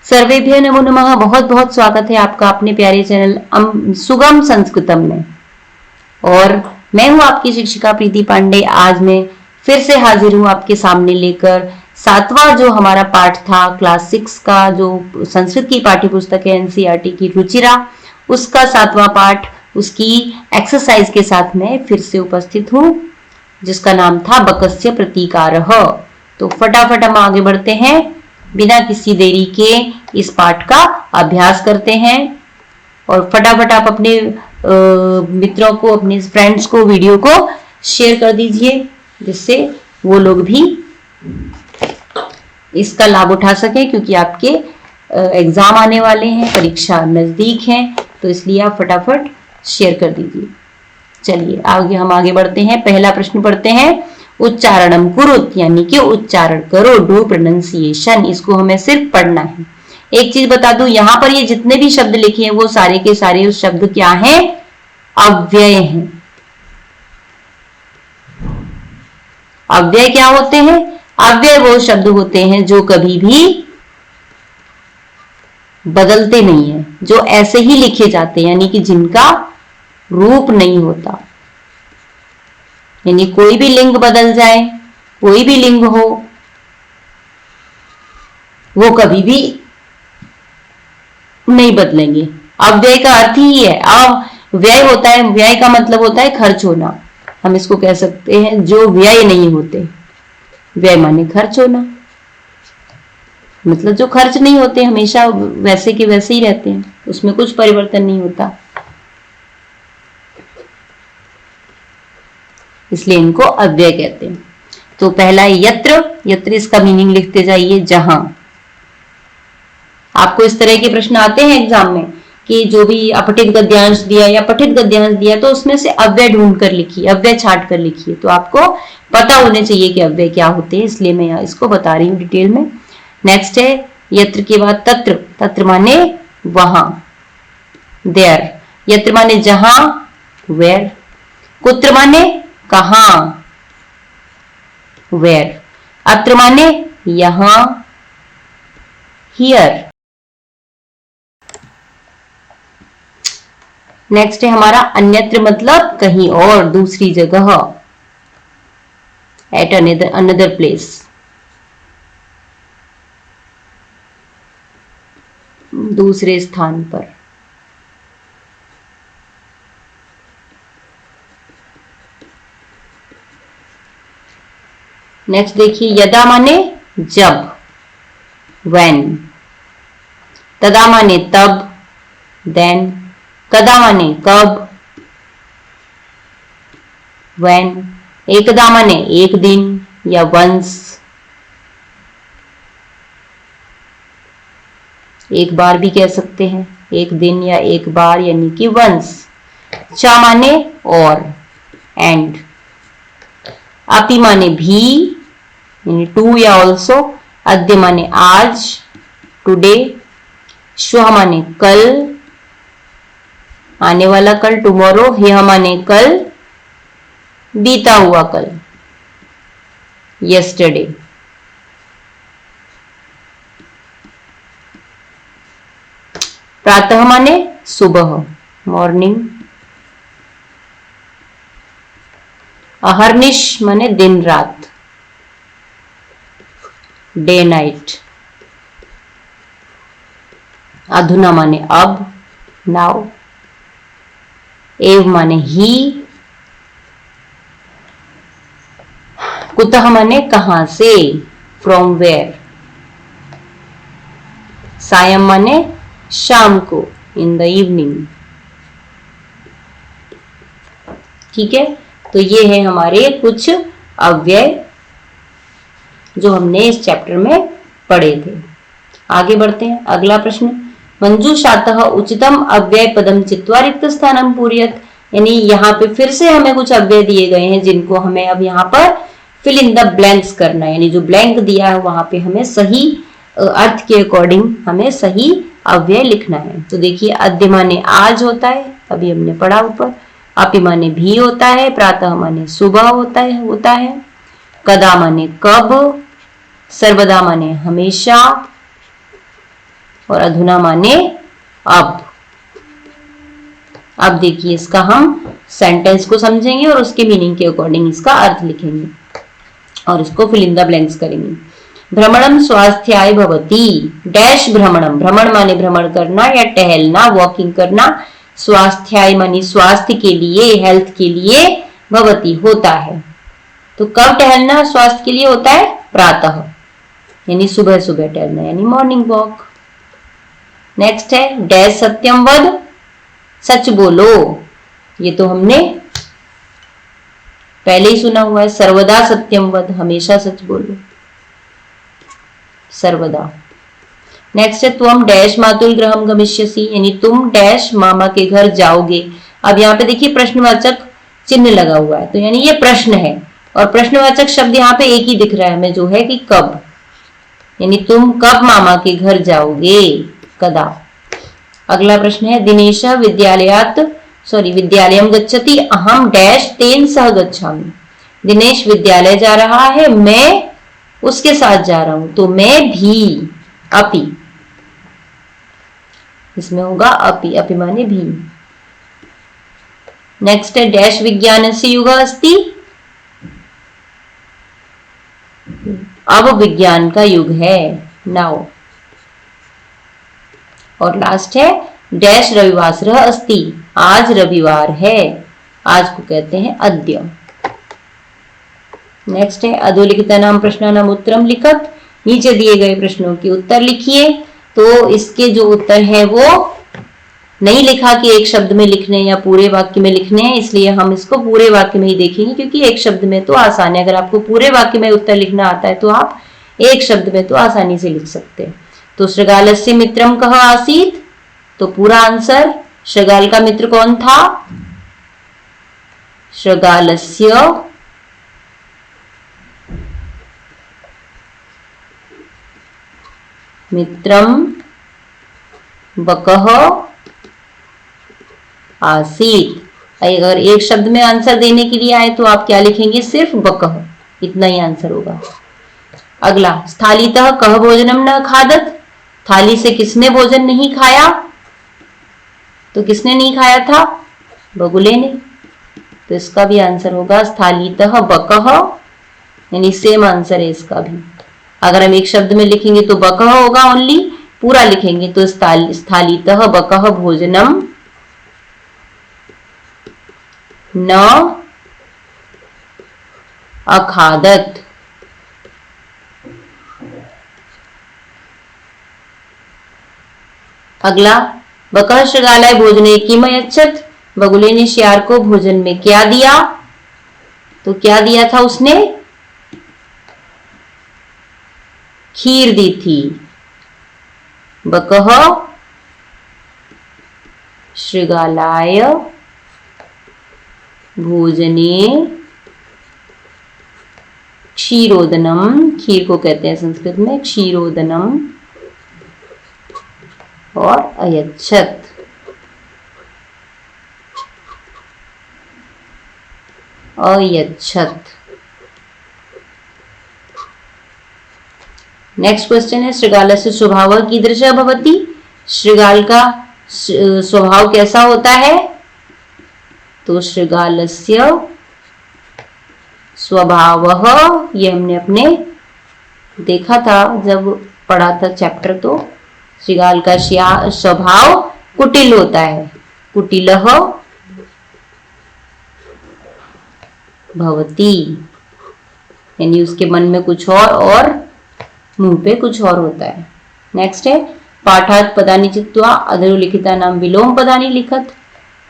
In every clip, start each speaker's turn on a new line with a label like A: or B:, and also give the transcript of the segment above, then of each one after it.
A: सर्वेभ्यः नमो नमः। बहुत बहुत स्वागत है आपका अपने प्यारे चैनल सुगम संस्कृतम में। और मैं हूं आपकी शिक्षिका प्रीति पांडे। आज मैं फिर से हाजिर हूं आपके सामने लेकर सातवां जो हमारा पाठ था क्लास 6 का, जो संस्कृत की पाठ्य पुस्तक है एनसीईआरटी की रुचिरा, उसका सातवां पाठ, उसकी एक्सरसाइज के साथ मैं फिर से उपस्थित हूं, जिसका नाम था बकस्य प्रतीकारः। तो फटाफट हम आगे बढ़ते हैं, बिना किसी देरी के इस पाठ का अभ्यास करते हैं। और फटाफट आप अपने मित्रों को, अपने फ्रेंड्स को वीडियो को शेयर कर दीजिए, जिससे वो लोग भी इसका लाभ उठा सकें, क्योंकि आपके एग्जाम आने वाले हैं, परीक्षा नजदीक है, तो इसलिए आप फटाफट शेयर कर दीजिए। चलिए हम आगे बढ़ते हैं। पहला प्रश्न पढ़ते हैं। उच्चारणम कुरुत, यानी कि उच्चारण करो, डू प्रोनाउंसिएशन। इसको हमें सिर्फ पढ़ना है। एक चीज बता दूं, यहां पर ये जितने भी शब्द लिखे हैं वो सारे के सारे उस शब्द क्या हैं? अव्यय हैं। अव्यय क्या होते हैं? अव्यय वो शब्द होते हैं जो कभी भी बदलते नहीं है, जो ऐसे ही लिखे जाते हैं, यानी कि जिनका रूप नहीं होता। यानी कोई भी लिंग बदल जाए, कोई भी लिंग हो, वो कभी भी नहीं बदलेंगे। अव्यय का अर्थ ही है, व्यय होता है, व्यय का मतलब होता है खर्च होना। हम इसको कह सकते हैं जो व्यय नहीं होते। व्यय माने खर्च होना, मतलब जो खर्च नहीं होते, हमेशा वैसे के वैसे ही रहते हैं, उसमें कुछ परिवर्तन नहीं होता, इसलिए इनको अव्यय कहते हैं। तो पहला है यत्र। यत्र इसका मीनिंग लिखते जाइए, जहां। आपको इस तरह के प्रश्न आते हैं एग्जाम में कि जो भी अपठित गद्यांश दिया या पठित गद्यांश दिया, तो उसमें से अव्यय ढूंढ कर लिखिए, अव्यय छाट कर लिखिए। तो आपको पता होने चाहिए कि अव्यय क्या होते हैं, इसलिए मैं इसको बता रही हूं डिटेल में। नेक्स्ट है यत्र के बाद तत्र। तत्र माने वहां, देयर। यत्र माने जहां, वेयर। कुत्र माने कहां, वेयर। अत्र माने यहां, हियर। नेक्स्ट है हमारा अन्यत्र, मतलब कहीं और, दूसरी जगह, एट अनदर प्लेस, दूसरे स्थान पर। नेक्स्ट देखिए, यदा माने जब, व्हेन। तदा माने तब, देन। कदा माने कब, व्हेन। एकदा माने एक दिन या वंस, एक बार भी कह सकते हैं, एक दिन या एक बार, यानी कि वंस। चा माने और, एंड। अपि माने भी, यानी टू या ऑल्सो। अद्य माने आज, टुडे। श्वः माने कल, आने वाला कल, टुमारो। ह्यः माने कल, बीता हुआ कल, यस्टरडे। प्रातः माने सुबह, मॉर्निंग। अहर्निश माने दिन रात, डे नाइट। अधुना माने अब, नाउ। एव माने ही। कुतः माने कहां से, फ्रॉम वेयर। सायं माने शाम को, इन द इवनिंग। ठीक है, तो ये है हमारे कुछ अव्यय जो हमने इस चैप्टर में पढ़े थे। आगे बढ़ते हैं। अगला प्रश्न, मंजूषातः उचितम अव्यय पदम चित्वा रिक्त स्थानम पूरयत। यानी यहाँ पे फिर से हमें कुछ अव्यय दिए गए हैं, जिनको हमें अब यहाँ पर फिल इन द ब्लैंक्स करना है। यानी जो ब्लैंक दिया है वहां पे हमें सही अर्थ के अकॉर्डिंग हमें सही अव्यय लिखना है। तो देखिए, अद्य माने आज होता है, अभी हमने पढ़ा ऊपर। अपि माने भी होता है। प्रातः माने सुबह होता है। कदा माने कब। सर्वदा माने हमेशा। और अधुना माने अब। अब देखिए इसका हम सेंटेंस को समझेंगे और उसके मीनिंग के अकॉर्डिंग इसका अर्थ लिखेंगे और इसको फिल इन द ब्लैंक्स करेंगे। भ्रमणम स्वास्थ्याय भवति, डैश भ्रमणम, भ्रमण माने भ्रमण करना या टहलना, वॉकिंग करना, स्वास्थ्याय माने स्वास्थ्य के लिए, हेल्थ के लिए, भवति होता है। तो कब टहलना स्वास्थ्य के लिए होता है? प्रातः, यानी सुबह सुबह टहलना, यानी मॉर्निंग वॉक। नेक्स्ट है डैश सत्यम वद, सच बोलो। ये तो हमने पहले ही सुना हुआ है, सर्वदा सत्यम वद, हमेशा सच बोलो, सर्वदा। नेक्स्ट है त्वम डैश मातुल गृहम गमिष्यसि, यानी तुम डैश मामा के घर जाओगे। अब यहाँ पे देखिए प्रश्नवाचक चिन्ह लगा हुआ है, तो यानी ये प्रश्न है और प्रश्नवाचक शब्द यहाँ पे एक ही दिख रहा है हमें, जो है कि कब, यानी तुम कब मामा के घर जाओगे, कदा। अगला प्रश्न है दिनेश विद्यालयम गच्छति, अहम डैश तेन सह गच्छामि। दिनेश विद्यालय जा रहा है, मैं उसके साथ जा रहा हूं, तो मैं भी, अपि, इसमें होगा अपि, अपि माने भी। नेक्स्ट है डैश विज्ञानस्य युगः अस्ति, अब विज्ञान का युग है, नाउ। और लास्ट है डैश रविवासरः अस्ति, आज रविवार है, आज को कहते हैं अद्य। नेक्स्ट है अधोलिखितानां प्रश्नानां उत्तरम लिखत, नीचे दिए गए प्रश्नों के उत्तर लिखिए। तो इसके जो उत्तर है वो नहीं लिखा कि एक शब्द में लिखने या पूरे वाक्य में लिखने हैं, इसलिए हम इसको पूरे वाक्य में ही देखेंगे, क्योंकि एक शब्द में तो आसान है। अगर आपको पूरे वाक्य में उत्तर लिखना आता है तो आप एक शब्द में तो आसानी से लिख सकते हैं। तो श्रृगालस्य मित्रम कः आसीत्, तो पूरा आंसर, श्रृगाल का मित्र कौन था? श्रृगालस्य मित्रम बकः आसीत्। अगर एक शब्द में आंसर देने के लिए आए तो आप क्या लिखेंगे? सिर्फ बकः, इतना ही आंसर होगा। अगला स्थालीतः कः भोजनम न खादत, थाली से किसने भोजन नहीं खाया? तो किसने नहीं खाया था? बगुले ने। तो इसका भी आंसर होगा स्थालीतः बकः, यानी सेम आंसर है इसका भी। अगर हम एक शब्द में लिखेंगे तो बकः होगा ओनली, पूरा लिखेंगे तो स्थालीतः बकः भोजनम न अखादत। अगला बकः श्रृगालाय भोजने किम अयच्छत्, बगुले ने शियार को भोजन में क्या दिया? तो क्या दिया था उसने? खीर दी थी। बकः श्रृगालाय भोजने क्षीरोदनम, खीर को कहते हैं संस्कृत में क्षीरोदनम, और अयच्छत्, अयच्छत्। नेक्स्ट क्वेश्चन है श्रृगालस्य स्वभावः कीदृशः भवति, श्रृगाल का स्वभाव कैसा होता है? तो श्रृगालस्य स्वभावः, ये हमने अपने देखा था जब पढ़ा था चैप्टर, तो श्रृगाल का स्वभाव कुटिल होता है, कुटिलः भवति, यानी उसके मन में कुछ और मुंह पे कुछ और होता है। नेक्स्ट है पाठात् पदानि चित्वा अधोलिखितानां विलोम पदानि लिखत,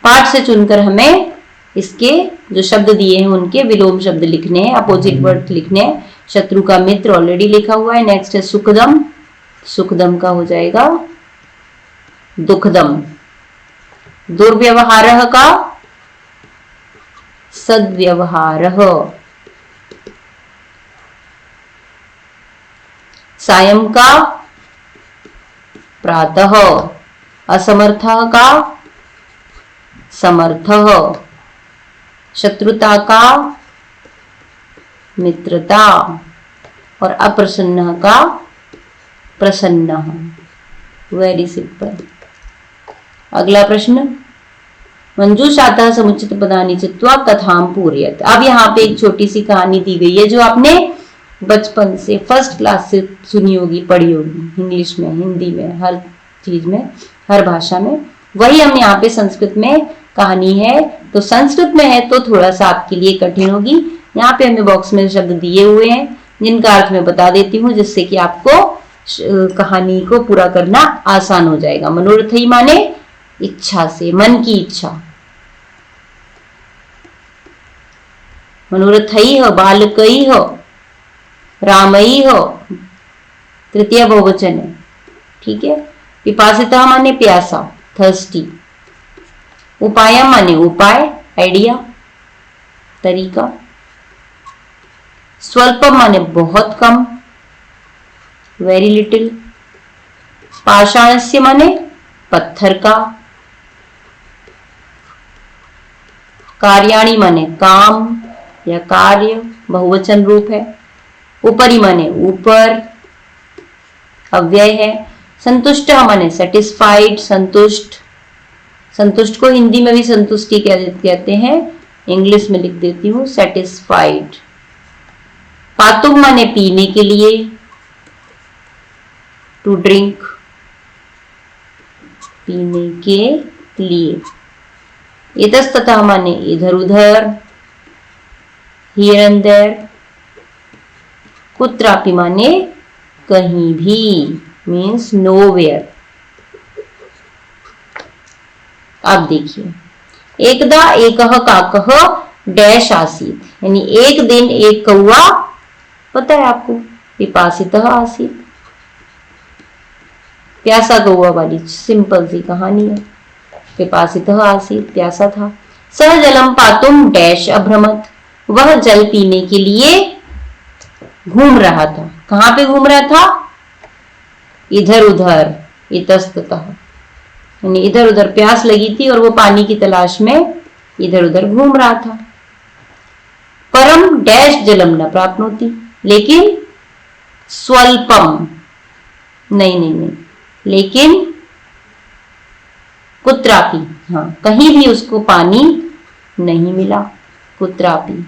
A: पाठ से चुनकर हमें इसके जो शब्द दिए हैं उनके विलोम शब्द लिखने हैं, अपोजिट वर्ड लिखने हैं। शत्रु का मित्र ऑलरेडी लिखा हुआ है। नेक्स्ट है सुखदम, सुखदम का हो जाएगा दुखदम। दुर्व्यवहारः का सद्व्यवहारः। सायं का प्रातः। असमर्थः का समर्थः। शत्रुता का मित्रता, और अप्रसन्न का प्रसन्न। Very simple. अगला प्रश्न, मंजूषातः समुचित पदानि चित्वा कथाम पूरयत। अब यहाँ पे एक छोटी सी कहानी दी गई है जो आपने बचपन से फर्स्ट क्लास से सुनी होगी, पढ़ी होगी, इंग्लिश में, हिंदी में, हर चीज में, हर भाषा में। वही हम यहाँ पे संस्कृत में कहानी है, तो संस्कृत में है तो थोड़ा सा आपके लिए कठिन होगी। यहाँ पे हमें बॉक्स में शब्द दिए हुए हैं जिनका अर्थ मैं बता देती हूँ, जिससे कि आपको कहानी को पूरा करना आसान हो जाएगा। मनोरथई माने इच्छा से, मन की इच्छा। मनोरथई हो, बालकई हो, रामई हो, तृतीय बहुवचन है, ठीक है। पिपासिता माने प्यासा, थर्स्टी। उपाय माने उपाय, आइडिया, तरीका। स्वल्पम माने बहुत कम, वेरी लिटिल। पाषाणस्य माने पत्थर का। कार्याणि माने काम या कार्य, बहुवचन रूप है। उपरि माने ऊपर, अव्यय है। संतुष्ट माने सेटिस्फाइड, संतुष्ट। संतुष्ट को हिंदी में भी संतुष्टि कहते हैं, इंग्लिश में लिख देती हूँ सेटिस्फाइड। पातुम माने पीने के लिए, टू ड्रिंक, पीने के लिए। इतस्ततः माने इधर उधर, हियर एंड देयर। कुत्रापि माने कहीं भी, मीन्स नोवेयर। अब देखिए, एकदा एकह काकह डैश आसीत, यानी एक दिन एक कौआ, पता है आपको, पिपासितः आसीत, प्यासा कौआ वाली सिंपल सी कहानी है। पिपासितः आसीत, प्यासा था। सह जलम पातुम डैश अभ्रमत, वह जल पीने के लिए घूम रहा था। कहां पे घूम रहा था? इधर उधर, इतस्ततः, यानी इधर उधर प्यास लगी थी और वो पानी की तलाश में इधर उधर घूम रहा था। परम डैश जलम न प्राप्नोति, लेकिन स्वल्पम, नहीं, लेकिन कुत्रापि, हाँ, कहीं भी उसको पानी नहीं मिला, कुत्रापि।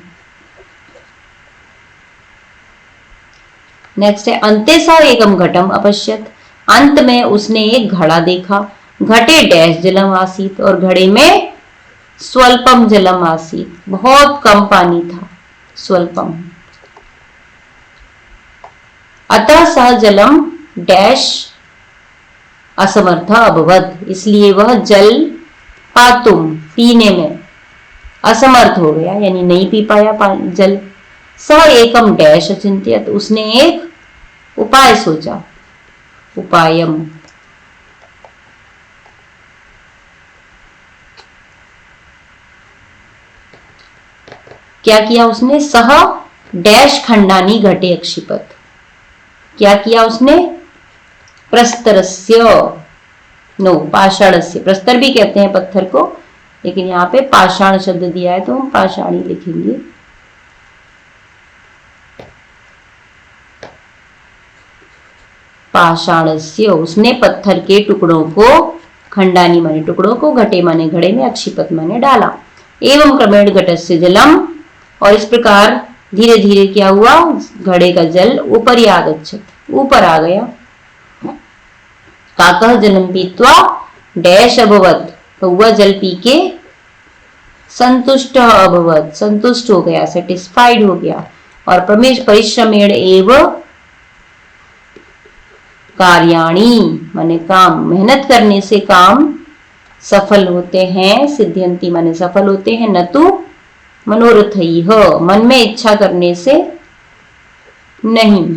A: नेक्स्ट है, अंते स एकम घटम अपश्यत, अंत में उसने एक घड़ा देखा। घटे डैश जलम आसीत, और घड़े में स्वल्पम जलम आसीत, बहुत कम पानी था, स्वल्पम। अतः सह जलम डैश असमर्थ अभवत, इसलिए वह जल पातुम, पीने में असमर्थ हो गया, यानी नहीं पी पाया जल। सह एकम डैश अचिंत्यत, उसने एक उपाय सोचा, उपायम। क्या किया उसने? सह डैश खंडानी घटे अक्षिपत, क्या किया उसने? प्रस्तरस्य, नो, पाषाणस्य, प्रस्तर भी कहते हैं पत्थर को, लेकिन यहाँ पे पाषाण शब्द दिया है तो हम पाषाणी लिखेंगे। पाषाणस्य, उसने पत्थर के टुकड़ों को, खंडानी माने टुकड़ों को, घटे माने घड़े में, अक्षिपत माने डाला। एवं क्रमेण घटस्य जलम, और इस प्रकार धीरे धीरे क्या हुआ? घड़े का जल ऊपर ही आगच्छत, ऊपर आ गया। काकह जलम पीत्वा डैश अभवत, तो वह जल पी के संतुष्ट अभवत, संतुष्ट हो गया, सेटिस्फाइड हो गया। और परिश्रमेण एव कार्याणि माने काम, मेहनत करने से काम सफल होते हैं, सिद्ध्यंति माने सफल होते हैं, न तो मनोरथई हो, मन में इच्छा करने से नहीं।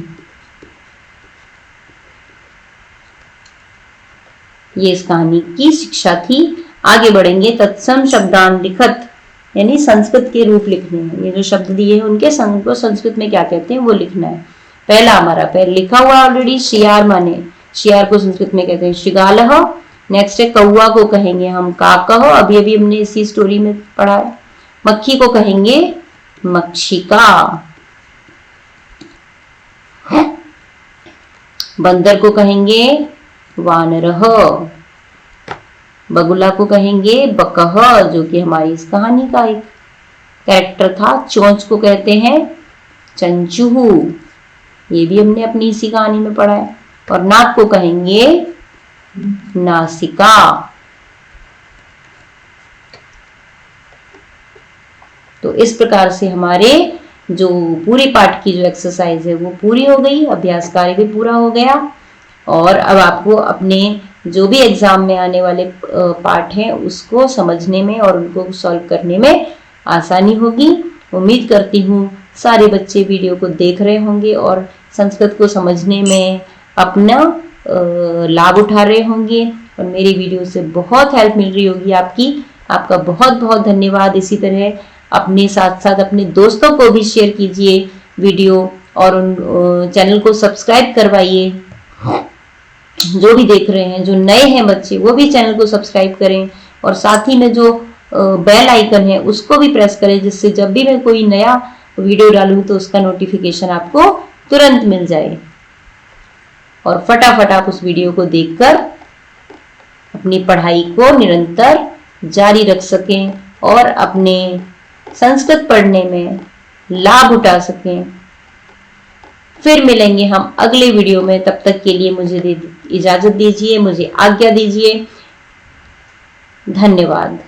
A: ये इस कहानी की शिक्षा थी। आगे बढ़ेंगे, तत्सम शब्दान लिखत, यानी संस्कृत के रूप लिखने हैं। ये जो शब्द दिए हैं उनके को संस्कृत में क्या कहते हैं वो लिखना है। पहला हमारा पहले लिखा हुआ ऑलरेडी, शियार माने, शियार को संस्कृत में कहते हैं श्रृगालः। नेक्स्ट है कौआ को कहेंगे हम काकः, अभी अभी हमने इसी स्टोरी में पढ़ा है। मक्खी को कहेंगे मक्षिका, बंदर को कहेंगे वानरः। बगुला को कहेंगे बकः, जो कि हमारी इस कहानी का एक कैरेक्टर था। चोंच को कहते हैं चंचू, ये भी हमने अपनी इसी कहानी में पढ़ा है। और नाक को कहेंगे नासिका। तो इस प्रकार से हमारे जो पूरे पाठ की जो एक्सरसाइज है वो पूरी हो गई, अभ्यास कार्य भी पूरा हो गया। और अब आपको अपने जो भी एग्जाम में आने वाले पाठ हैं उसको समझने में और उनको सॉल्व करने में आसानी होगी। उम्मीद करती हूँ सारे बच्चे वीडियो को देख रहे होंगे और संस्कृत को समझने में अपना लाभ उठा रहे होंगे और मेरी वीडियो से बहुत हेल्प मिल रही होगी आपकी। आपका बहुत बहुत धन्यवाद। इसी तरह अपने साथ साथ अपने दोस्तों को भी शेयर कीजिए वीडियो और उन चैनल को सब्सक्राइब करवाइए। जो भी देख रहे हैं, जो नए हैं बच्चे, वो भी चैनल को सब्सक्राइब करें और साथ ही में जो बेल आइकन है उसको भी प्रेस करें, जिससे जब भी मैं कोई नया वीडियो डालूं तो उसका नोटिफिकेशन आपको तुरंत मिल जाए। और फटाफट आप उस वीडियो को देखकर अपनी पढ़ाई को निरंतर जारी रख सकें और अपने संस्कृत पढ़ने में लाभ उठा सकें। फिर मिलेंगे हम अगले वीडियो में, तब तक के लिए मुझे इजाजत दीजिए, मुझे आज्ञा दीजिए। धन्यवाद।